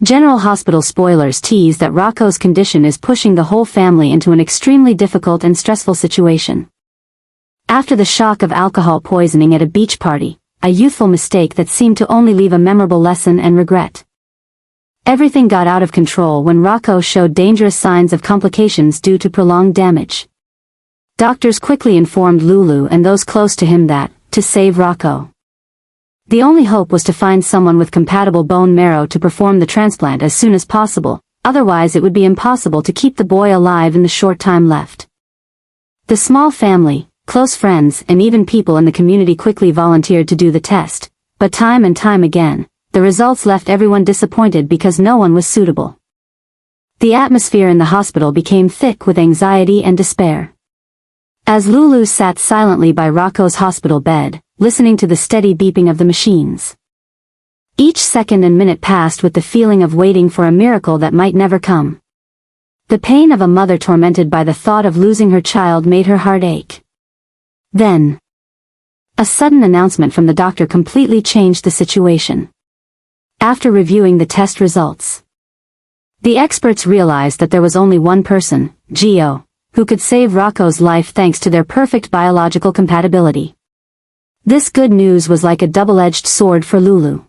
General Hospital spoilers tease that Rocco's condition is pushing the whole family into an extremely difficult and stressful situation. After the shock of alcohol poisoning at a beach party, a youthful mistake that seemed to only leave a memorable lesson and regret. Everything got out of control when Rocco showed dangerous signs of complications due to prolonged damage. Doctors quickly informed Lulu and those close to him that, to save Rocco, the only hope was to find someone with compatible bone marrow to perform the transplant as soon as possible, otherwise it would be impossible to keep the boy alive in the short time left. The small family, close friends and even people in the community quickly volunteered to do the test, but time and time again, the results left everyone disappointed because no one was suitable. The atmosphere in the hospital became thick with anxiety and despair. As Lulu sat silently by Rocco's hospital bed, listening to the steady beeping of the machines. Each second and minute passed with the feeling of waiting for a miracle that might never come. The pain of a mother tormented by the thought of losing her child made her heart ache. Then, a sudden announcement from the doctor completely changed the situation. After reviewing the test results, the experts realized that there was only one person, Gio, who could save Rocco's life thanks to their perfect biological compatibility. This good news was like a double-edged sword for Lulu.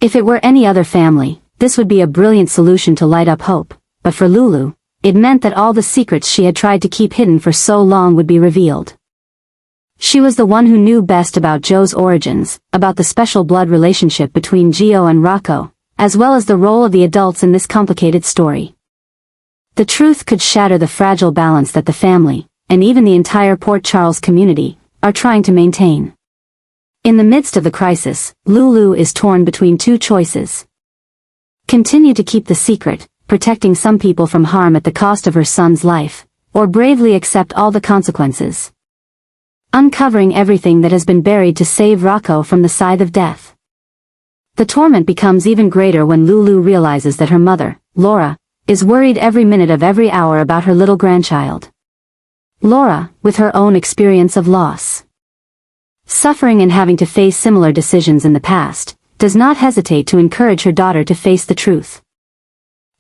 If it were any other family, this would be a brilliant solution to light up hope, but for Lulu, it meant that all the secrets she had tried to keep hidden for so long would be revealed. She was the one who knew best about Joe's origins, about the special blood relationship between Gio and Rocco, as well as the role of the adults in this complicated story. The truth could shatter the fragile balance that the family, and even the entire Port Charles community, are trying to maintain. In the midst of the crisis, Lulu is torn between two choices. Continue to keep the secret, protecting some people from harm at the cost of her son's life, or bravely accept all the consequences, uncovering everything that has been buried to save Rocco from the scythe of death. The torment becomes even greater when Lulu realizes that her mother, Laura, is worried every minute of every hour about her little grandchild. Laura, with her own experience of loss, suffering and having to face similar decisions in the past, does not hesitate to encourage her daughter to face the truth.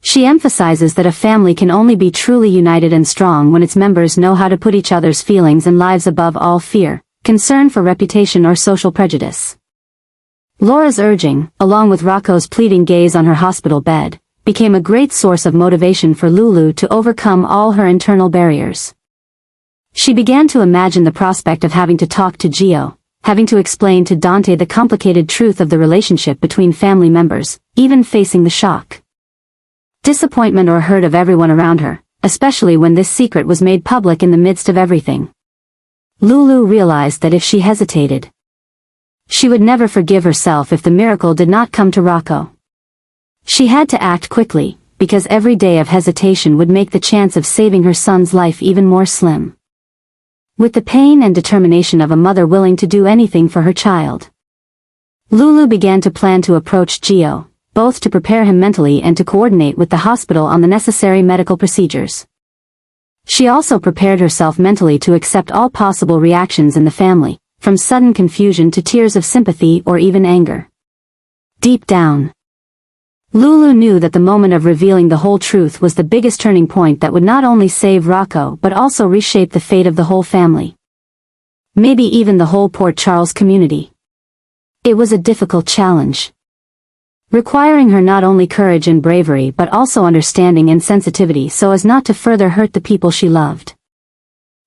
She emphasizes that a family can only be truly united and strong when its members know how to put each other's feelings and lives above all fear, concern for reputation or social prejudice. Laura's urging, along with Rocco's pleading gaze on her hospital bed, became a great source of motivation for Lulu to overcome all her internal barriers. She began to imagine the prospect of having to talk to Gio, having to explain to Dante the complicated truth of the relationship between family members, even facing the shock, disappointment or hurt of everyone around her, especially when this secret was made public in the midst of everything. Lulu realized that if she hesitated, she would never forgive herself if the miracle did not come to Rocco. She had to act quickly, because every day of hesitation would make the chance of saving her son's life even more slim. With the pain and determination of a mother willing to do anything for her child, Lulu began to plan to approach Gio, both to prepare him mentally and to coordinate with the hospital on the necessary medical procedures. She also prepared herself mentally to accept all possible reactions in the family, from sudden confusion to tears of sympathy or even anger. Deep down, Lulu knew that the moment of revealing the whole truth was the biggest turning point that would not only save Rocco but also reshape the fate of the whole family. Maybe even the whole Port Charles community. It was a difficult challenge, requiring her not only courage and bravery but also understanding and sensitivity so as not to further hurt the people she loved.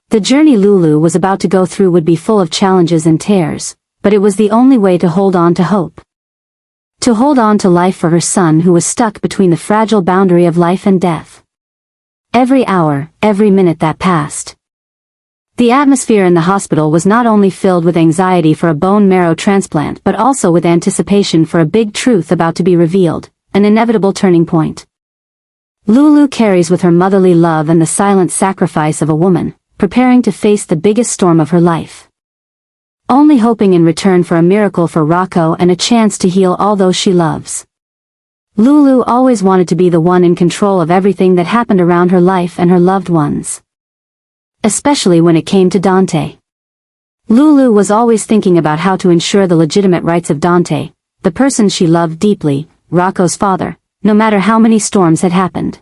The journey Lulu was about to go through would be full of challenges and tears, but it was the only way to hold on to hope. To hold on to life for her son who was stuck between the fragile boundary of life and death. Every hour, every minute that passed, the atmosphere in the hospital was not only filled with anxiety for a bone marrow transplant but also with anticipation for a big truth about to be revealed, an inevitable turning point. Lulu carries with her motherly love and the silent sacrifice of a woman, preparing to face the biggest storm of her life, only hoping in return for a miracle for Rocco and a chance to heal all those she loves. Lulu always wanted to be the one in control of everything that happened around her life and her loved ones, especially when it came to Dante. Lulu was always thinking about how to ensure the legitimate rights of Dante, the person she loved deeply, Rocco's father, no matter how many storms had happened.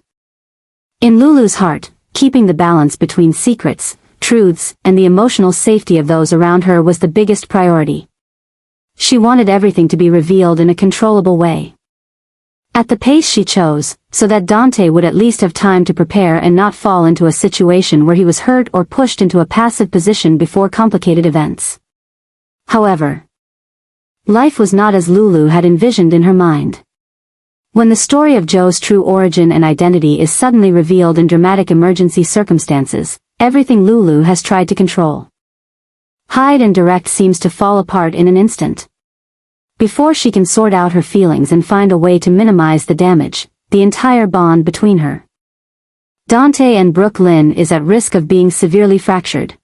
In Lulu's heart, keeping the balance between secrets, truths, and the emotional safety of those around her was the biggest priority. She wanted everything to be revealed in a controllable way. At the pace she chose, so that Dante would at least have time to prepare and not fall into a situation where he was hurt or pushed into a passive position before complicated events. However, life was not as Lulu had envisioned in her mind. When the story of Joe's true origin and identity is suddenly revealed in dramatic emergency circumstances, everything Lulu has tried to control, hide and direct seems to fall apart in an instant. Before she can sort out her feelings and find a way to minimize the damage, the entire bond between her, Dante and Brooke Lynn is at risk of being severely fractured.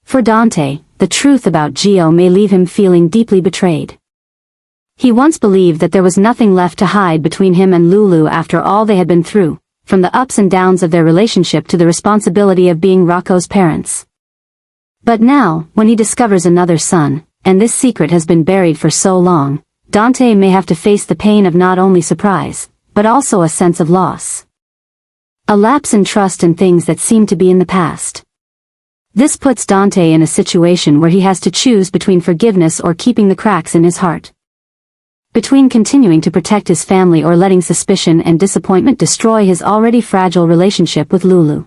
For Dante, the truth about Gio may leave him feeling deeply betrayed. He once believed that there was nothing left to hide between him and Lulu after all they had been through, from the ups and downs of their relationship to the responsibility of being Rocco's parents. But now, when he discovers another son, and this secret has been buried for so long, Dante may have to face the pain of not only surprise, but also a sense of loss. A lapse in trust in things that seem to be in the past. This puts Dante in a situation where he has to choose between forgiveness or keeping the cracks in his heart. Between continuing to protect his family or letting suspicion and disappointment destroy his already fragile relationship with Lulu.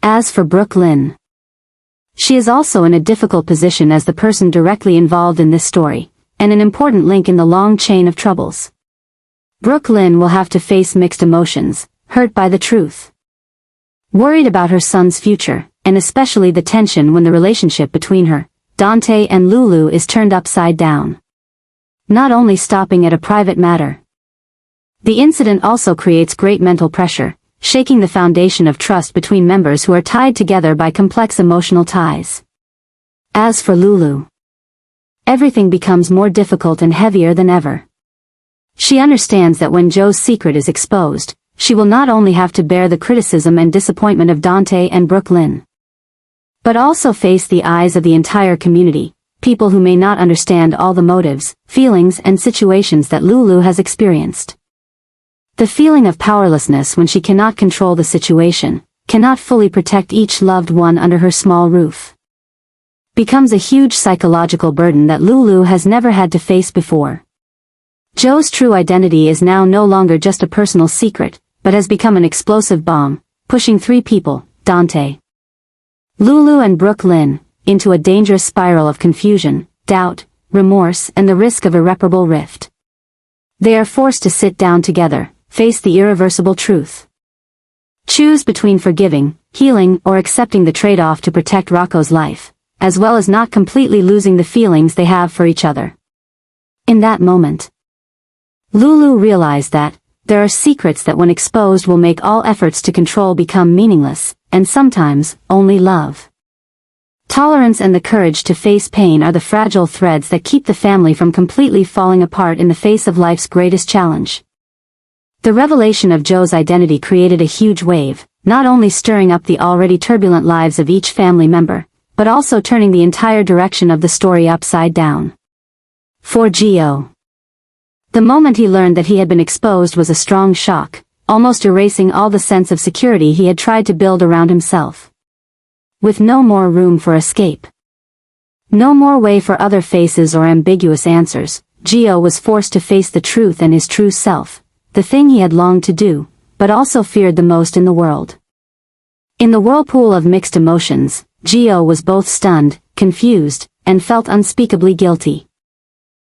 As for Brooke Lynn, she is also in a difficult position as the person directly involved in this story, and an important link in the long chain of troubles. Brooke Lynn will have to face mixed emotions, hurt by the truth, worried about her son's future, and especially the tension when the relationship between her, Dante and Lulu is turned upside down. Not only stopping at a private matter. The incident also creates great mental pressure, shaking the foundation of trust between members who are tied together by complex emotional ties. As for Lulu, everything becomes more difficult and heavier than ever. She understands that when Joe's secret is exposed, she will not only have to bear the criticism and disappointment of Dante and Brooke Lynn, but also face the eyes of the entire community, people who may not understand all the motives, feelings and situations that Lulu has experienced. The feeling of powerlessness when she cannot control the situation, cannot fully protect each loved one under her small roof, becomes a huge psychological burden that Lulu has never had to face before. Joe's true identity is now no longer just a personal secret, but has become an explosive bomb, pushing three people, Dante, Lulu and Brooke Lynn, into a dangerous spiral of confusion, doubt, remorse and the risk of irreparable rift. They are forced to sit down together, face the irreversible truth. Choose between forgiving, healing or accepting the trade-off to protect Rocco's life, as well as not completely losing the feelings they have for each other. In that moment, Lulu realized that there are secrets that when exposed will make all efforts to control become meaningless, and sometimes, only love, tolerance and the courage to face pain are the fragile threads that keep the family from completely falling apart in the face of life's greatest challenge. The revelation of Joe's identity created a huge wave, not only stirring up the already turbulent lives of each family member, but also turning the entire direction of the story upside down. For Gio, the moment he learned that he had been exposed was a strong shock, almost erasing all the sense of security he had tried to build around himself. With no more room for escape, no more way for other faces or ambiguous answers, Gio was forced to face the truth and his true self, the thing he had longed to do, but also feared the most in the world. In the whirlpool of mixed emotions, Gio was both stunned, confused, and felt unspeakably guilty.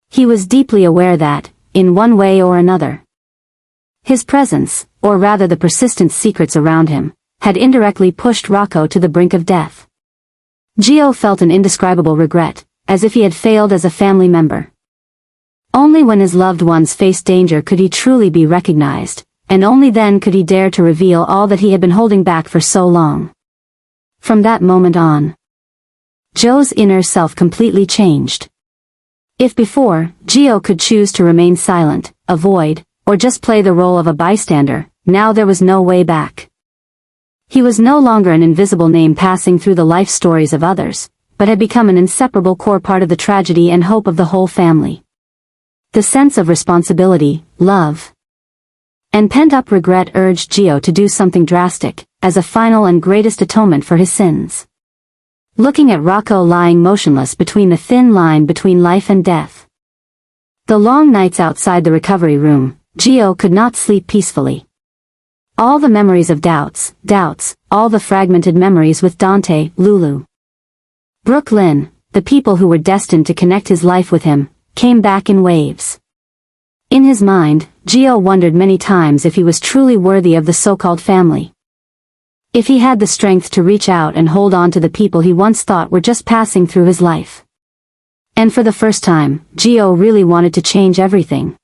He was deeply aware that, in one way or another, his presence, or rather the persistent secrets around him, had indirectly pushed Rocco to the brink of death. Gio felt an indescribable regret, as if he had failed as a family member. Only when his loved ones faced danger could he truly be recognized, and only then could he dare to reveal all that he had been holding back for so long. From that moment on, Joe's inner self completely changed. If before, Gio could choose to remain silent, avoid, or just play the role of a bystander, now there was no way back. He was no longer an invisible name passing through the life stories of others, but had become an inseparable core part of the tragedy and hope of the whole family. The sense of responsibility, love, And pent-up regret urged Gio to do something drastic, as a final and greatest atonement for his sins. Looking at Rocco lying motionless between the thin line between life and death. The long nights outside the recovery room, Gio could not sleep peacefully. All the memories of doubts, all the fragmented memories with Dante, Lulu, Brooklyn, the people who were destined to connect his life with him, came back in waves. In his mind, Gio wondered many times if he was truly worthy of the so-called family. If he had the strength to reach out and hold on to the people he once thought were just passing through his life. And for the first time, Gio really wanted to change everything.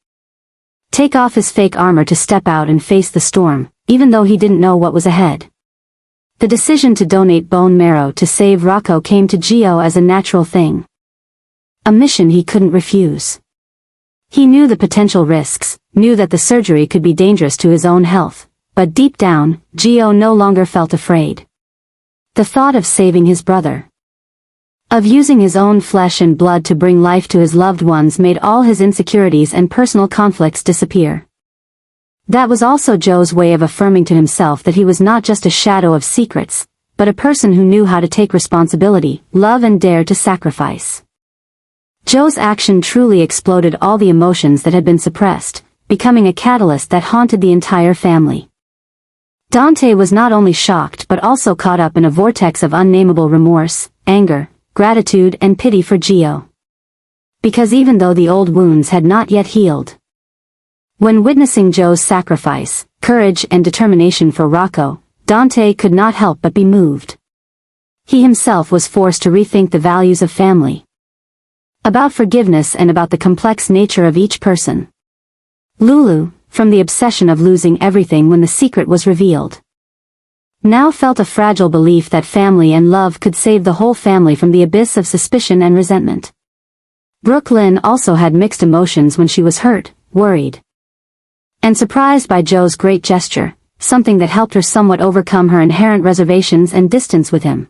Take off his fake armor to step out and face the storm, even though he didn't know what was ahead. The decision to donate bone marrow to save Rocco came to Gio as a natural thing. A mission he couldn't refuse. He knew the potential risks, knew that the surgery could be dangerous to his own health, but deep down, Gio no longer felt afraid. The thought of saving his brother, of using his own flesh and blood to bring life to his loved ones made all his insecurities and personal conflicts disappear. That was also Joe's way of affirming to himself that he was not just a shadow of secrets, but a person who knew how to take responsibility, love and dare to sacrifice. Joe's action truly exploded all the emotions that had been suppressed, becoming a catalyst that haunted the entire family. Dante was not only shocked but also caught up in a vortex of unnameable remorse, anger, gratitude and pity for Gio. Because even though the old wounds had not yet healed, when witnessing Joe's sacrifice, courage and determination for Rocco, Dante could not help but be moved. He himself was forced to rethink the values of family, about forgiveness and about the complex nature of each person. Lulu, from the obsession of losing everything when the secret was revealed, now felt a fragile belief that family and love could save the whole family from the abyss of suspicion and resentment. Brooklyn also had mixed emotions when she was hurt, worried, and surprised by Joe's great gesture, something that helped her somewhat overcome her inherent reservations and distance with him.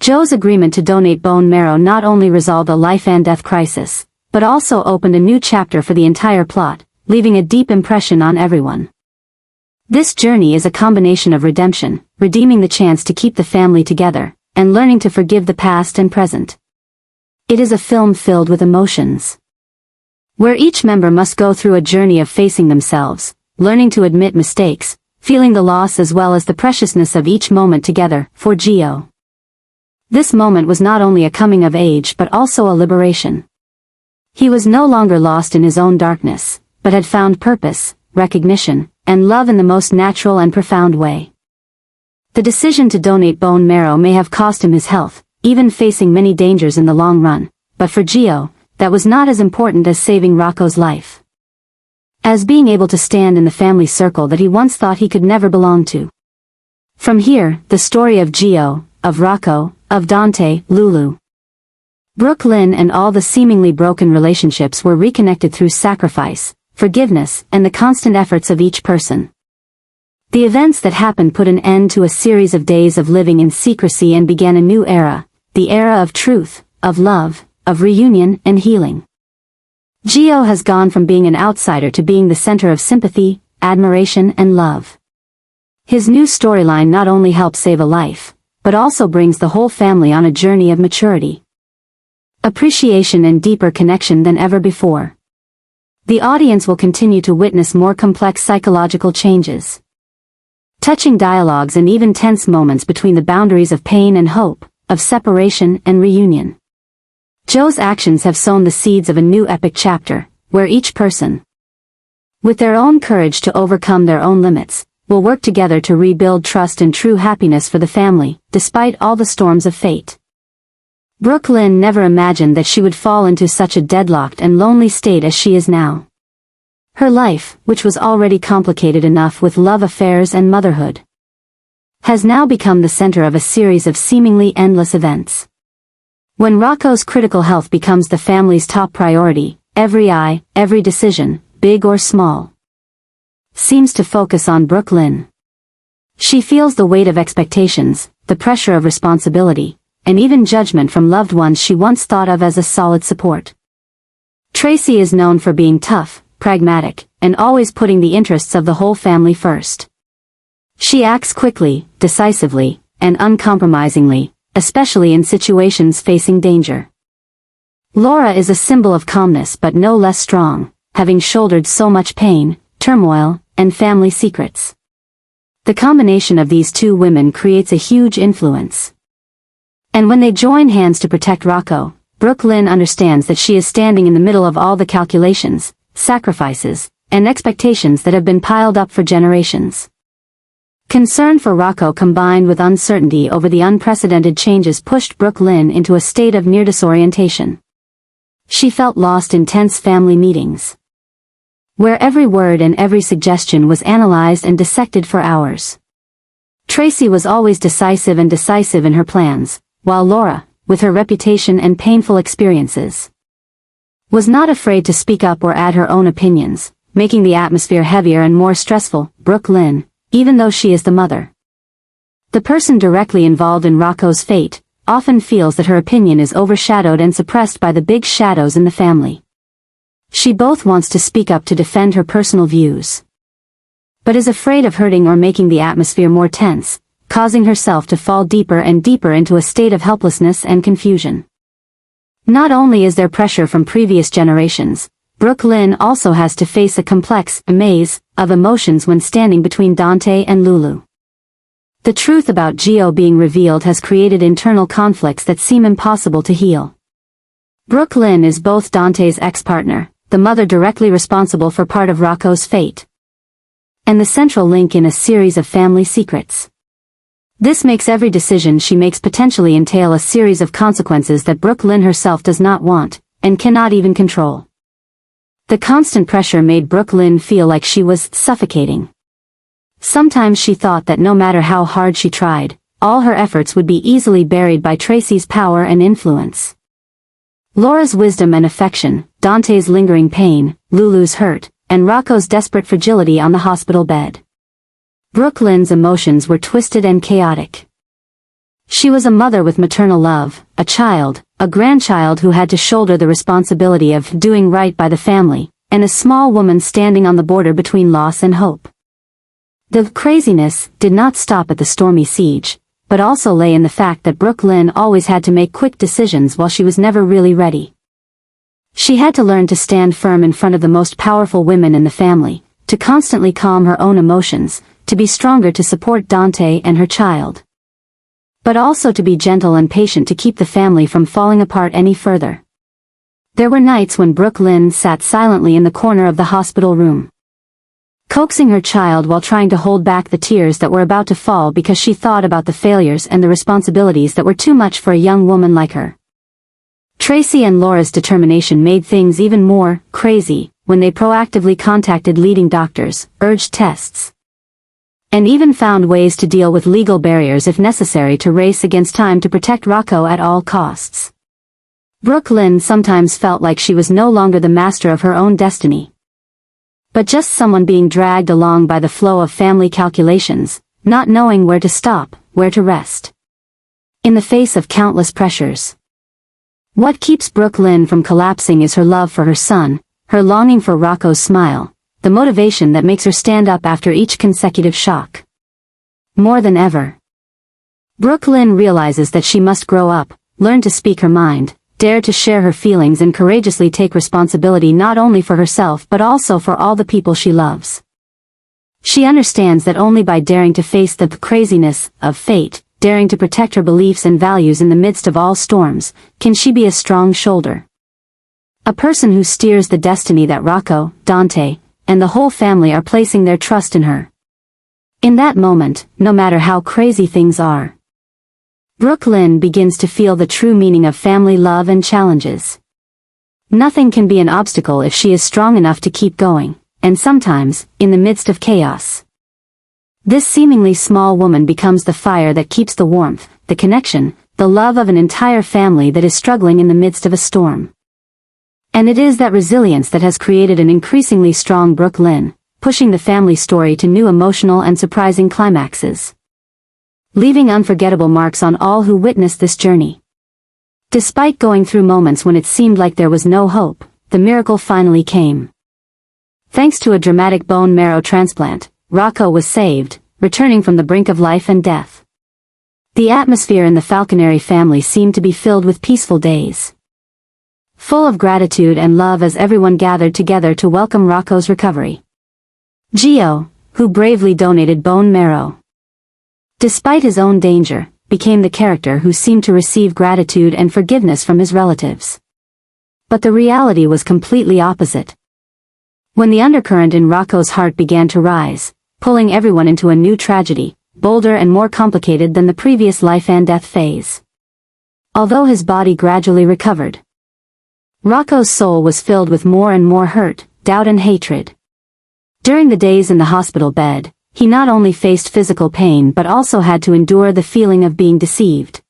Joe's agreement to donate bone marrow not only resolved a life and death crisis, but also opened a new chapter for the entire plot, leaving a deep impression on everyone. This journey is a combination of redemption, redeeming the chance to keep the family together, and learning to forgive the past and present. It is a film filled with emotions, where each member must go through a journey of facing themselves, learning to admit mistakes, feeling the loss as well as the preciousness of each moment together. For Gio, this moment was not only a coming of age but also a liberation. He was no longer lost in his own darkness, but had found purpose, recognition, and love in the most natural and profound way. The decision to donate bone marrow may have cost him his health, even facing many dangers in the long run, but for Gio, that was not as important as saving Rocco's life, as being able to stand in the family circle that he once thought he could never belong to. From here, the story of Gio, of Rocco, of Dante, Lulu, Brooklyn and all the seemingly broken relationships were reconnected through sacrifice, forgiveness, and the constant efforts of each person. The events that happened put an end to a series of days of living in secrecy and began a new era, the era of truth, of love, of reunion and healing. Gio has gone from being an outsider to being the center of sympathy, admiration and love. His new storyline not only helps save a life, but also brings the whole family on a journey of maturity, appreciation and deeper connection than ever before. The audience will continue to witness more complex psychological changes, touching dialogues and even tense moments between the boundaries of pain and hope, of separation and reunion. Joe's actions have sown the seeds of a new epic chapter, where each person, with their own courage to overcome their own limits, will work together to rebuild trust and true happiness for the family, despite all the storms of fate. Brooklyn never imagined that she would fall into such a deadlocked and lonely state as she is now. Her life, which was already complicated enough with love affairs and motherhood, has now become the center of a series of seemingly endless events. When Rocco's critical health becomes the family's top priority, every decision, big or small, seems to focus on Brooklyn. She feels the weight of expectations, the pressure of responsibility, and even judgment from loved ones she once thought of as a solid support. Tracy is known for being tough, pragmatic, and always putting the interests of the whole family first. She acts quickly, decisively, and uncompromisingly, especially in situations facing danger. Laura is a symbol of calmness but no less strong, having shouldered so much pain, turmoil, and family secrets. The combination of these two women creates a huge influence. And when they join hands to protect Rocco, Brooke Lynn understands that she is standing in the middle of all the calculations, sacrifices, and expectations that have been piled up for generations. Concern for Rocco combined with uncertainty over the unprecedented changes pushed Brooke Lynn into a state of near disorientation. She felt lost in tense family meetings, where every word and every suggestion was analyzed and dissected for hours. Tracy was always decisive in her plans, while Laura, with her reputation and painful experiences, was not afraid to speak up or add her own opinions, making the atmosphere heavier and more stressful. Brooke Lynn, even though she is the mother, the person directly involved in Rocco's fate, often feels that her opinion is overshadowed and suppressed by the big shadows in the family. She both wants to speak up to defend her personal views, but is afraid of hurting or making the atmosphere more tense, causing herself to fall deeper and deeper into a state of helplessness and confusion. Not only is there pressure from previous generations, Brooke Lynn also has to face a complex maze of emotions when standing between Dante and Lulu. The truth about Gio being revealed has created internal conflicts that seem impossible to heal. Brooke Lynn is both Dante's ex-partner, the mother directly responsible for part of Rocco's fate, and the central link in a series of family secrets. This makes every decision she makes potentially entail a series of consequences that Brooke Lynn herself does not want, and cannot even control. The constant pressure made Brooke Lynn feel like she was suffocating. Sometimes she thought that no matter how hard she tried, all her efforts would be easily buried by Tracy's power and influence. Laura's wisdom and affection, Dante's lingering pain, Lulu's hurt, and Rocco's desperate fragility on the hospital bed. Brooke Lynn's emotions were twisted and chaotic. She was a mother with maternal love, a child, a grandchild who had to shoulder the responsibility of doing right by the family, and a small woman standing on the border between loss and hope. The craziness did not stop at the stormy siege, but also lay in the fact that Brooke Lynn always had to make quick decisions while she was never really ready. She had to learn to stand firm in front of the most powerful women in the family, to constantly calm her own emotions, to be stronger to support Dante and her child, but also to be gentle and patient to keep the family from falling apart any further. There were nights when Brooke Lynn sat silently in the corner of the hospital room, coaxing her child while trying to hold back the tears that were about to fall because she thought about the failures and the responsibilities that were too much for a young woman like her. Tracy and Laura's determination made things even more crazy when they proactively contacted leading doctors, urged tests, and even found ways to deal with legal barriers if necessary to race against time to protect Rocco at all costs. Brooke Lynn sometimes felt like she was no longer the master of her own destiny, but just someone being dragged along by the flow of family calculations, not knowing where to stop, where to rest, in the face of countless pressures. What keeps Brooke Lynn from collapsing is her love for her son, her longing for Rocco's smile, the motivation that makes her stand up after each consecutive shock. More than ever, Brooke Lynn realizes that she must grow up, learn to speak her mind, dare to share her feelings and courageously take responsibility not only for herself but also for all the people she loves. She understands that only by daring to face the craziness of fate, daring to protect her beliefs and values in the midst of all storms, can she be a strong shoulder. A person who steers the destiny that Rocco, Dante, and the whole family are placing their trust in her. In that moment, no matter how crazy things are, Brooke Lynn begins to feel the true meaning of family love and challenges. Nothing can be an obstacle if she is strong enough to keep going, and sometimes, in the midst of chaos, this seemingly small woman becomes the fire that keeps the warmth, the connection, the love of an entire family that is struggling in the midst of a storm. And it is that resilience that has created an increasingly strong Brooke Lynn, pushing the family story to new emotional and surprising climaxes, leaving unforgettable marks on all who witnessed this journey. Despite going through moments when it seemed like there was no hope, the miracle finally came. Thanks to a dramatic bone marrow transplant, Rocco was saved, returning from the brink of life and death. The atmosphere in the Falconeri family seemed to be filled with peaceful days, full of gratitude and love as everyone gathered together to welcome Rocco's recovery. Gio, who bravely donated bone marrow, despite his own danger, became the character who seemed to receive gratitude and forgiveness from his relatives. But the reality was completely opposite. When the undercurrent in Rocco's heart began to rise, pulling everyone into a new tragedy, bolder and more complicated than the previous life and death phase. Although his body gradually recovered, Rocco's soul was filled with more and more hurt, doubt and hatred. During the days in the hospital bed, he not only faced physical pain but also had to endure the feeling of being deceived,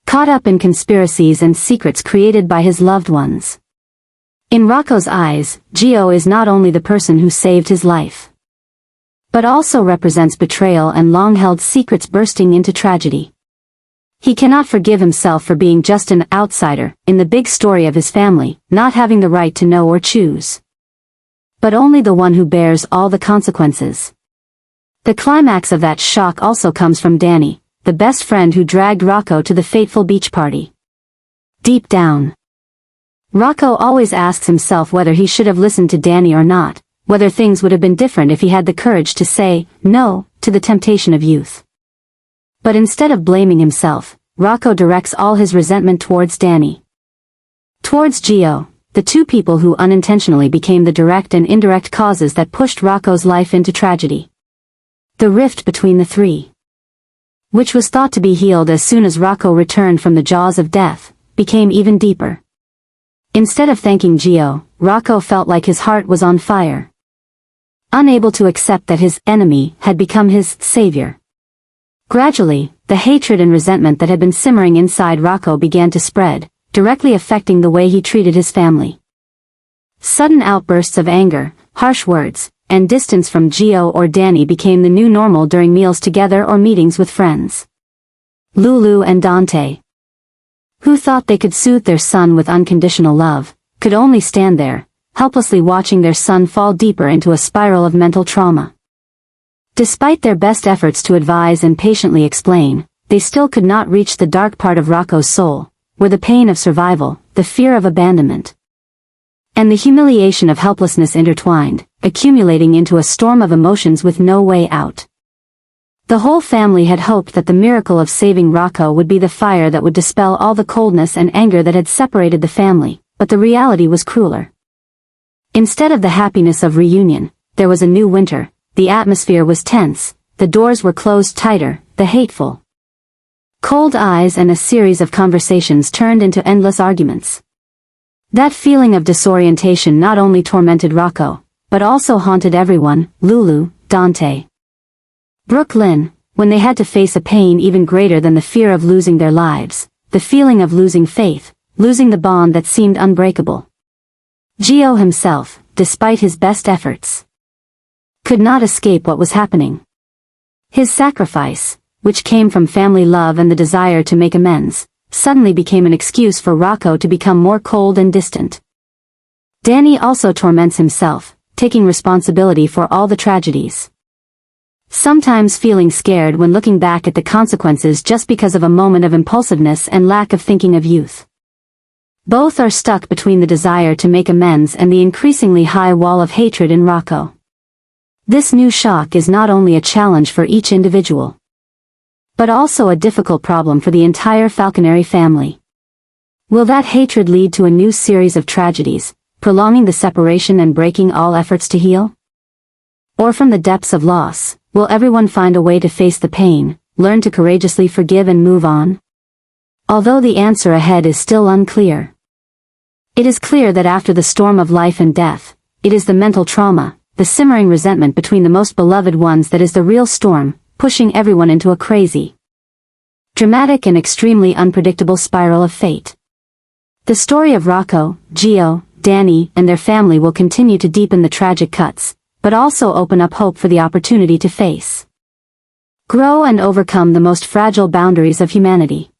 caught up in conspiracies and secrets created by his loved ones. In Rocco's eyes, Gio is not only the person who saved his life, but also represents betrayal and long-held secrets bursting into tragedy. He cannot forgive himself for being just an outsider in the big story of his family, not having the right to know or choose, but only the one who bears all the consequences. The climax of that shock also comes from Danny, the best friend who dragged Rocco to the fateful beach party. Deep down, Rocco always asks himself whether he should have listened to Danny or not, whether things would have been different if he had the courage to say no to the temptation of youth. But instead of blaming himself, Rocco directs all his resentment towards Danny, towards Gio, the two people who unintentionally became the direct and indirect causes that pushed Rocco's life into tragedy. The rift between the three, which was thought to be healed as soon as Rocco returned from the jaws of death, became even deeper. Instead of thanking Gio, Rocco felt like his heart was on fire, unable to accept that his enemy had become his savior. Gradually, the hatred and resentment that had been simmering inside Rocco began to spread, directly affecting the way he treated his family. Sudden outbursts of anger, harsh words, and distance from Gio or Danny became the new normal during meals together or meetings with friends. Lulu and Dante, who thought they could soothe their son with unconditional love, could only stand there, helplessly watching their son fall deeper into a spiral of mental trauma. Despite their best efforts to advise and patiently explain, they still could not reach the dark part of Rocco's soul, where the pain of survival, the fear of abandonment, and the humiliation of helplessness intertwined, accumulating into a storm of emotions with no way out. The whole family had hoped that the miracle of saving Rocco would be the fire that would dispel all the coldness and anger that had separated the family, but the reality was crueler. Instead of the happiness of reunion, there was a new winter. The atmosphere was tense, the doors were closed tighter, the hateful, cold eyes and a series of conversations turned into endless arguments. That feeling of disorientation not only tormented Rocco, but also haunted everyone, Lulu, Dante, Brooklyn, when they had to face a pain even greater than the fear of losing their lives, the feeling of losing faith, losing the bond that seemed unbreakable. Gio himself, despite his best efforts, could not escape what was happening. His sacrifice, which came from family love and the desire to make amends, suddenly became an excuse for Rocco to become more cold and distant. Danny also torments himself, taking responsibility for all the tragedies, sometimes feeling scared when looking back at the consequences just because of a moment of impulsiveness and lack of thinking of youth. Both are stuck between the desire to make amends and the increasingly high wall of hatred in Rocco. This new shock is not only a challenge for each individual, but also a difficult problem for the entire Falconeri family. Will that hatred lead to a new series of tragedies, prolonging the separation and breaking all efforts to heal? Or from the depths of loss, will everyone find a way to face the pain, learn to courageously forgive and move on? Although the answer ahead is still unclear, it is clear that after the storm of life and death, it is the mental trauma, the simmering resentment between the most beloved ones that is the real storm, pushing everyone into a crazy, dramatic and extremely unpredictable spiral of fate. The story of Rocco, Gio, Danny, and their family will continue to deepen the tragic cuts, but also open up hope for the opportunity to face, grow and overcome the most fragile boundaries of humanity.